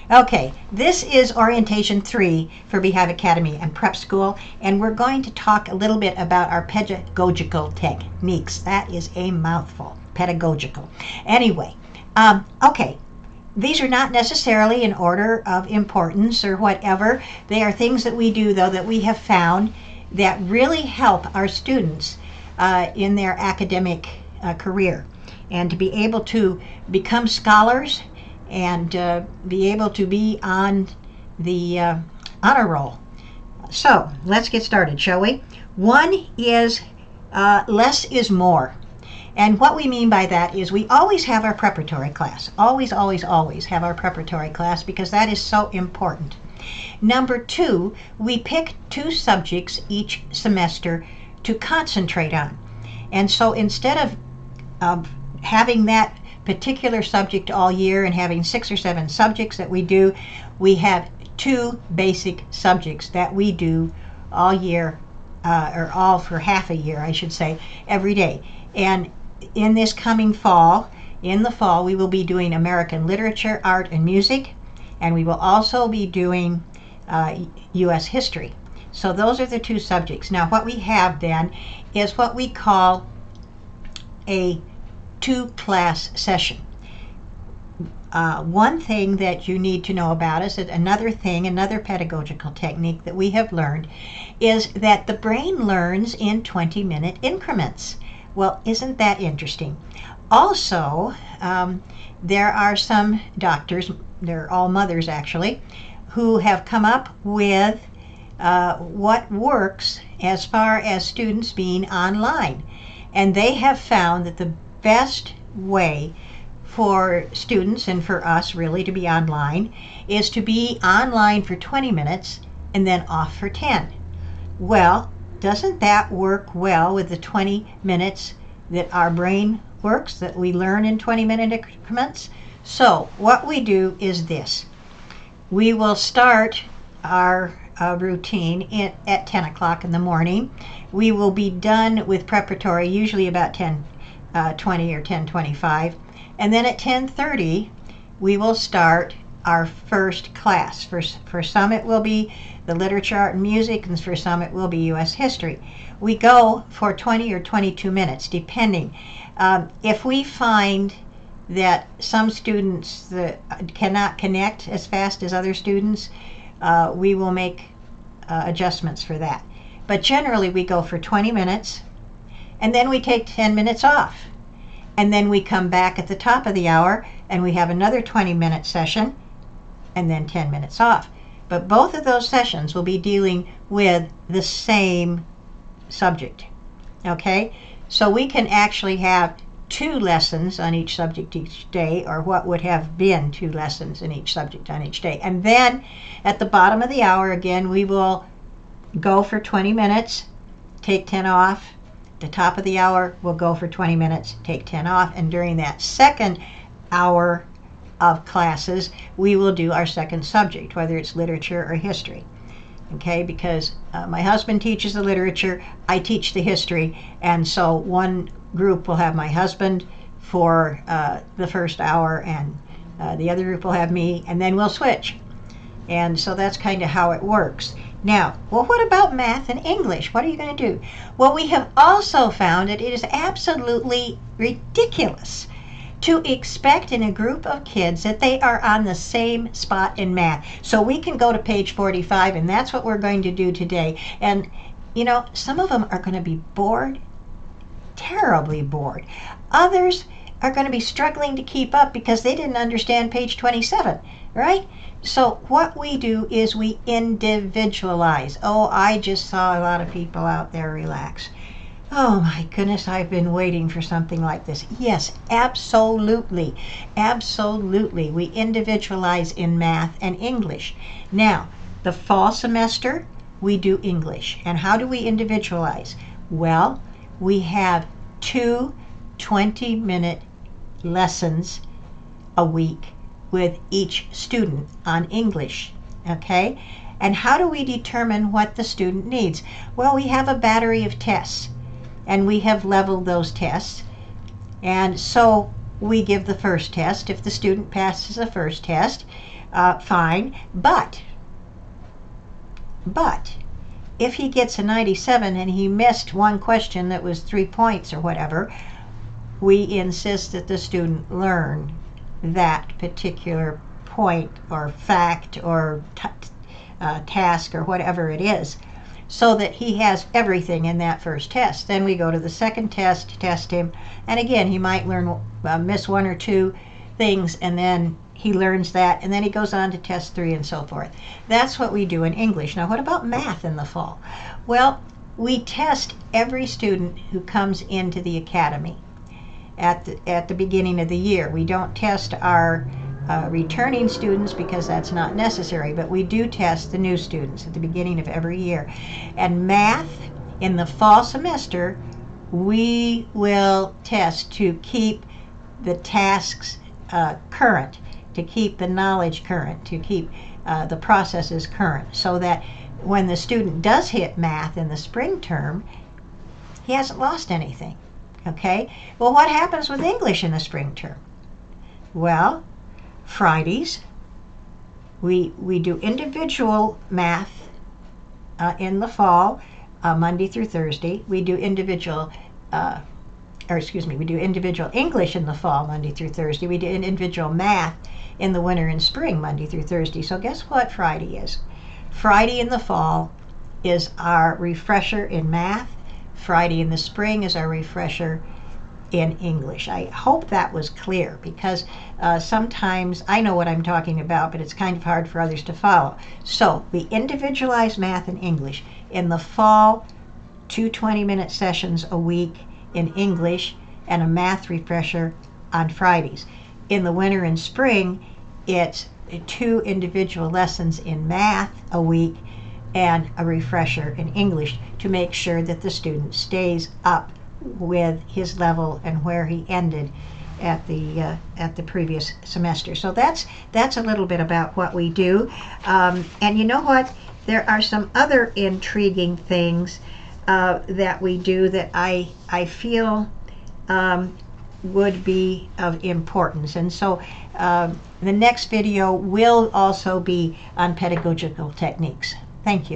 Okay, this is Orientation 3 for Beehive Academy and Prep School, and we're going to talk a little bit about our pedagogical techniques. That is a mouthful, pedagogical. Anyway, okay, these are not necessarily in order of importance or whatever. They are things that we do, though, that we have found that really help our students in their academic career, and to be able to become scholars and be able to be on the honor roll. So let's get started, shall we? One is less is more. And what we mean by that is we always have our preparatory class. Always, always, always have our preparatory class, because that is so important. Number two, we pick 2 subjects each semester to concentrate on. And so instead of having that particular subject all year and having 6 or 7 subjects that we do, we have 2 basic subjects that we do all year, or all for half a year, I should say, every day. And in this coming fall, in the fall, we will be doing American literature, art, and music, and we will also be doing U.S. history. So those are the 2 subjects. Now, what we have then is what we call a 2-class session. One thing that you need to know about is that another pedagogical technique that we have learned is that the brain learns in 20-minute increments. Well, isn't that interesting? Also, there are some doctors, they're all mothers actually, who have come up with what works as far as students being online. And they have found that the best way for students, and for us really, to be online is to be online for 20 minutes and then off for 10. Well, doesn't that work well with the 20 minutes that our brain works, that we learn in 20-minute increments? So what we do is this. We will start our routine at 10 o'clock in the morning. We will be done with preparatory usually about 10:20 or 10:25, and then at 10:30 we will start our first class. For some it will be the literature, art, and music, and for some it will be U.S. history. We go for 20 or 22 minutes, depending. If we find that some students cannot connect as fast as other students, we will make adjustments for that. But generally we go for 20 minutes, and then we take 10 minutes off. And then we come back at the top of the hour, and we have another 20-minute session, and then 10 minutes off. But both of those sessions will be dealing with the same subject. Okay? So we can actually have 2 lessons on each subject each day, or what would have been 2 lessons in each subject on each day. And then at the bottom of the hour, again, we will go for 20 minutes, take 10 off. The top of the hour, we'll go for 20 minutes, take 10 off, and during that second hour of classes, we will do our second subject, whether it's literature or history. Okay, because my husband teaches the literature, I teach the history, and so one group will have my husband for the first hour, and the other group will have me, and then we'll switch. And so that's kind of how it works. Now, well, what about math and English? What are you going to do? Well, we have also found that it is absolutely ridiculous to expect in a group of kids that they are on the same spot in math. So we can go to page 45, and that's what we're going to do today. And, you know, some of them are going to be bored, terribly bored. Others are going to be struggling to keep up because they didn't understand page 27, right? So what we do is we individualize. Oh, I just saw a lot of people out there relax. Oh my goodness, I've been waiting for something like this. Yes, absolutely. Absolutely. We individualize in math and English. Now, the fall semester, we do English. And how do we individualize? Well, we have 2 20-minute lessons a week with each student on English, okay? And how do we determine what the student needs? Well, we have a battery of tests, and we have leveled those tests. And so we give the first test. If the student passes the first test, fine. But if he gets a 97 and he missed one question that was 3 points or whatever, we insist that the student learn that particular point or fact or task or whatever it is, so that he has everything in that first test. Then we go to the second test to test him, and again he might miss one or two things, and then he learns that, and then he goes on to test 3 and so forth. That's what we do in English. Now, what about math in the fall? Well, we test every student who comes into the academy at the beginning of the year. We don't test our returning students because that's not necessary, but we do test the new students at the beginning of every year. And math in the fall semester, we will test to keep the tasks current, to keep the knowledge current, to keep the processes current, so that when the student does hit math in the spring term, he hasn't lost anything. Okay? Well, what happens with English in the spring term? Well, Fridays, we do individual math in the fall, Monday through Thursday. We do individual we do individual English in the fall, Monday through Thursday. We do individual math in the winter and spring, Monday through Thursday. So guess what Friday is? Friday in the fall is our refresher in math. Friday in the spring is our refresher in English. I hope that was clear, because sometimes I know what I'm talking about, but it's kind of hard for others to follow. So we individualize math and English. In the fall, 2 20-minute sessions a week in English and a math refresher on Fridays. In the winter and spring, it's 2 individual lessons in math a week and a refresher in English, to make sure that the student stays up with his level and where he ended at the previous semester. So that's a little bit about what we do. And you know what? There are some other intriguing things that we do that I feel would be of importance. And so the next video will also be on pedagogical techniques. Thank you.